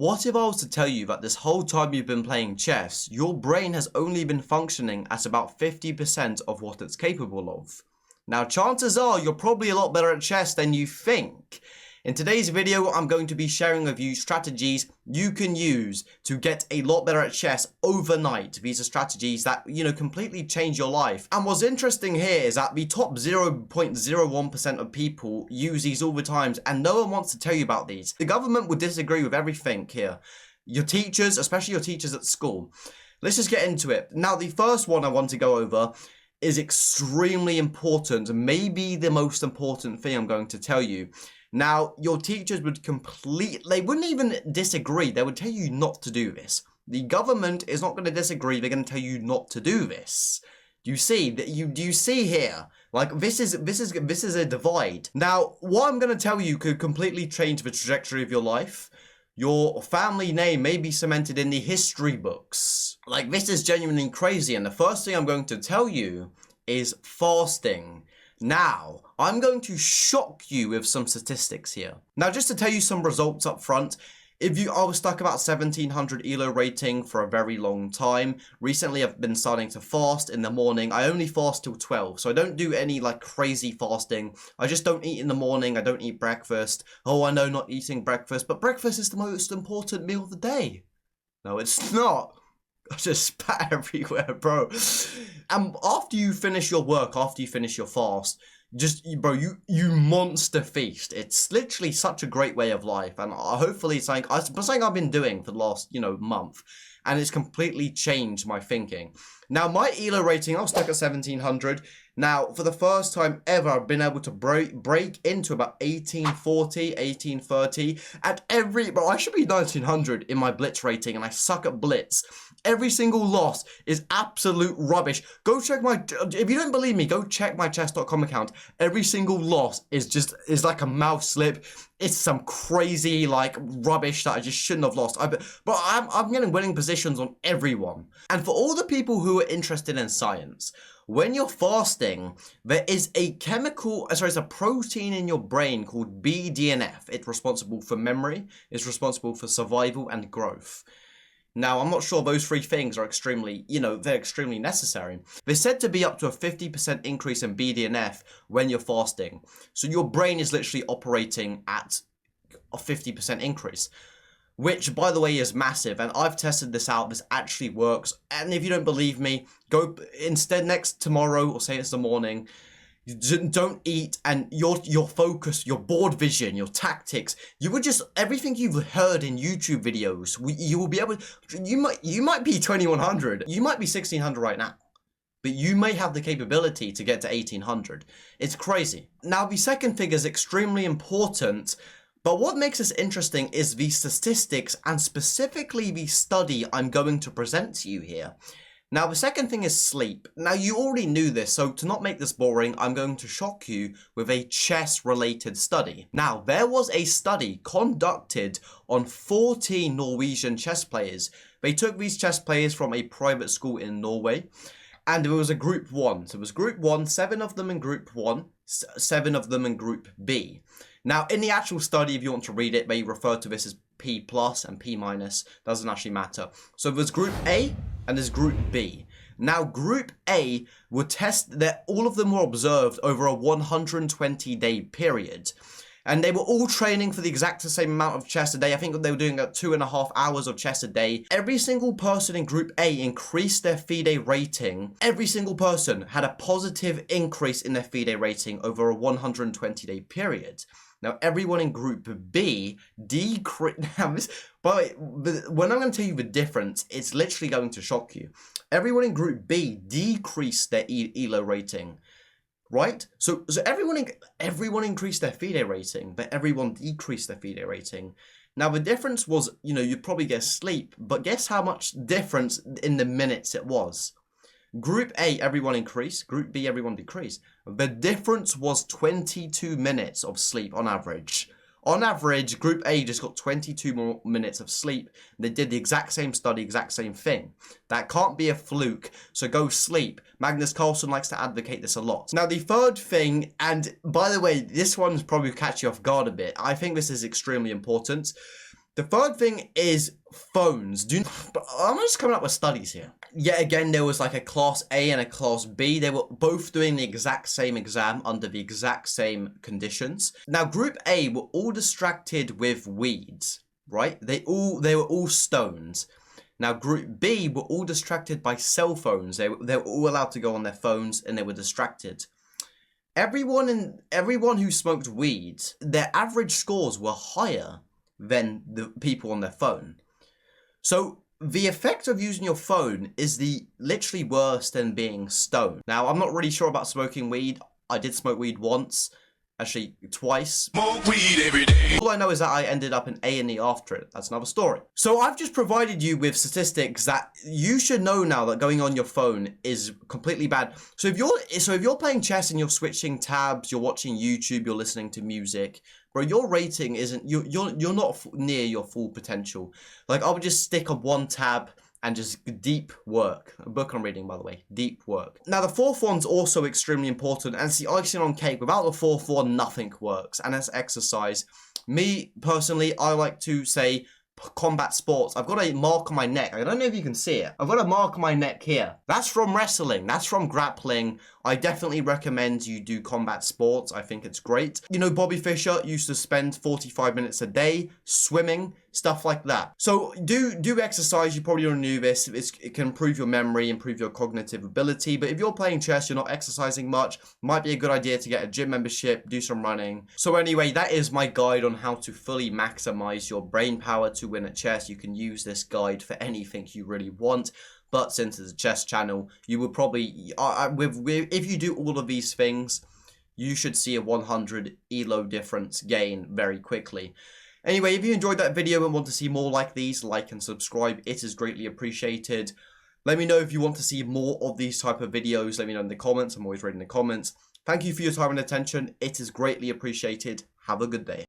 What if I was to tell you that this whole time you've been playing chess, your brain has only been functioning at about 50% of what it's capable of? Now, chances are you're probably a lot better at chess than you think. In today's video, I'm going to be sharing with you strategies you can use to get a lot better at chess overnight. These are strategies that, completely change your life. And what's interesting here is that the top 0.01% of people use these all the times, and no one wants to tell you about these. The government would disagree with everything here. Your teachers, especially your teachers at school. Let's just get into it. Now, the first one I want to go over is extremely important, maybe the most important thing I'm going to tell you. Now, your teachers would they wouldn't even disagree. They would tell you not to do this. The government is not going to disagree. They're going to tell you not to do this. Do you see that? Do you see here? Like, this is a divide. Now, what I'm going to tell you could completely change the trajectory of your life. Your family name may be cemented in the history books. Like, this is genuinely crazy. And the first thing I'm going to tell you is fasting. Now, I'm going to shock you with some statistics here. Now, just to tell you some results up front, I was stuck about 1700 ELO rating for a very long time. Recently, I've been starting to fast in the morning. I only fast till 12, so I don't do any crazy fasting. I just don't eat in the morning. I don't eat breakfast. Oh, I know, not eating breakfast, but breakfast is the most important meal of the day. No, it's not. I just spat everywhere, bro. And after you finish your work, after you finish your fast, you monster feast. It's literally such a great way of life, and hopefully it's something I've been doing for the last month, and it's completely changed my thinking. Now, my ELO rating, I was stuck at 1700. Now, for the first time ever, I've been able to break into about 1840, 1830. But I should be 1900 in my blitz rating, and I suck at blitz. Every single loss is absolute rubbish. Go check if you don't believe me, go check my chess.com account. Every single loss is like a mouse slip. It's some crazy rubbish that I just shouldn't have lost. But I'm getting winning positions on everyone. And for all the people who are interested in science, when you're fasting, there is a protein in your brain called BDNF. It's responsible for memory, it's responsible for survival and growth. Now, I'm not sure those three things are extremely necessary. They're said to be up to a 50% increase in BDNF when you're fasting. So your brain is literally operating at a 50% increase, which, by the way, is massive. And I've tested this out. This actually works. And if you don't believe me, go instead next tomorrow, or say it's the morning, don't eat, and your focus, your board vision, your tactics, everything you've heard in YouTube videos, you will be able to, you might be 2100, you might be 1600 right now, but you may have the capability to get to 1800. It's crazy. Now, the second thing is extremely important, but what makes this interesting is the statistics, and specifically the study I'm going to present to you here. Now, the second thing is sleep. Now, you already knew this, so to not make this boring, I'm going to shock you with a chess-related study. Now, there was a study conducted on 14 Norwegian chess players. They took these chess players from a private school in Norway, and it was a group 1. So it was group 1, 7 of them in group 1, 7 of them in group B. Now, in the actual study, if you want to read it, they refer to this as P plus and P minus. Doesn't actually matter. So there's group A and there's group B. Now, group A would test that all of them were observed over a 120-day period. And they were all training for the exact same amount of chess a day. I think they were doing 2.5 hours of chess a day. Every single person in Group A increased their FIDE rating. Every single person had a positive increase in their FIDE rating over a 120-day period. Now, everyone in Group B decreased. But when I'm going to tell you the difference, it's literally going to shock you. Everyone in Group B decreased their ELO rating. Right? So everyone increased their FIDE rating, but everyone decreased their FIDE rating. Now, the difference was, you'd probably get sleep, but guess how much difference in the minutes it was? Group A, everyone increased. Group B, everyone decreased. The difference was 22 minutes of sleep on average. On average, Group A just got 22 more minutes of sleep. They did the exact same study, exact same thing. That can't be a fluke, so go sleep. Magnus Carlsen likes to advocate this a lot. Now, the third thing, and by the way, this one's probably catch you off guard a bit. I think this is extremely important. The third thing is phones. I'm just coming up with studies here. Yet again, there was like a class A and a class B. They were both doing the exact same exam under the exact same conditions. Now, group A were all distracted with weeds, right? They were all stoned. Now, group B were all distracted by cell phones. They were all allowed to go on their phones and they were distracted. Everyone who smoked weed, their average scores were higher than the people on their phone. So the effect of using your phone is literally worse than being stoned. Now, I'm not really sure about smoking weed. I did smoke weed once. Actually, twice. Smoke weed every day. All I know is that I ended up in A&E after it. That's another story. So I've just provided you with statistics that you should know now that going on your phone is completely bad. So if you're playing chess and you're switching tabs, you're watching YouTube, you're listening to music, bro, your rating isn't, you're not near your full potential. Like, I would just stick on one tab and just deep work. A book I'm reading, by the way. Deep work. Now, the fourth one's also extremely important, and it's the icing on cake. Without the fourth one, nothing works, and that's exercise. Me, personally, I like to say combat sports. I've got a mark on my neck. I don't know if you can see it. I've got a mark on my neck here. That's from wrestling. That's from grappling. I definitely recommend you do combat sports. I think it's great. You know, Bobby Fischer used to spend 45 minutes a day swimming, stuff like that. So do exercise. You probably already knew this. It can improve your memory, improve your cognitive ability. But if you're playing chess, you're not exercising much, might be a good idea to get a gym membership, do some running. So anyway, that is my guide on how to fully maximize your brain power to win at chess. You can use this guide for anything you really want. But since it's a chess channel, you will probably, if you do all of these things, you should see a 100 elo difference gain very quickly. Anyway, if you enjoyed that video and want to see more like these, like and subscribe. It is greatly appreciated. Let me know if you want to see more of these type of videos. Let me know in the comments. I'm always reading the comments. Thank you for your time and attention. It is greatly appreciated. Have a good day.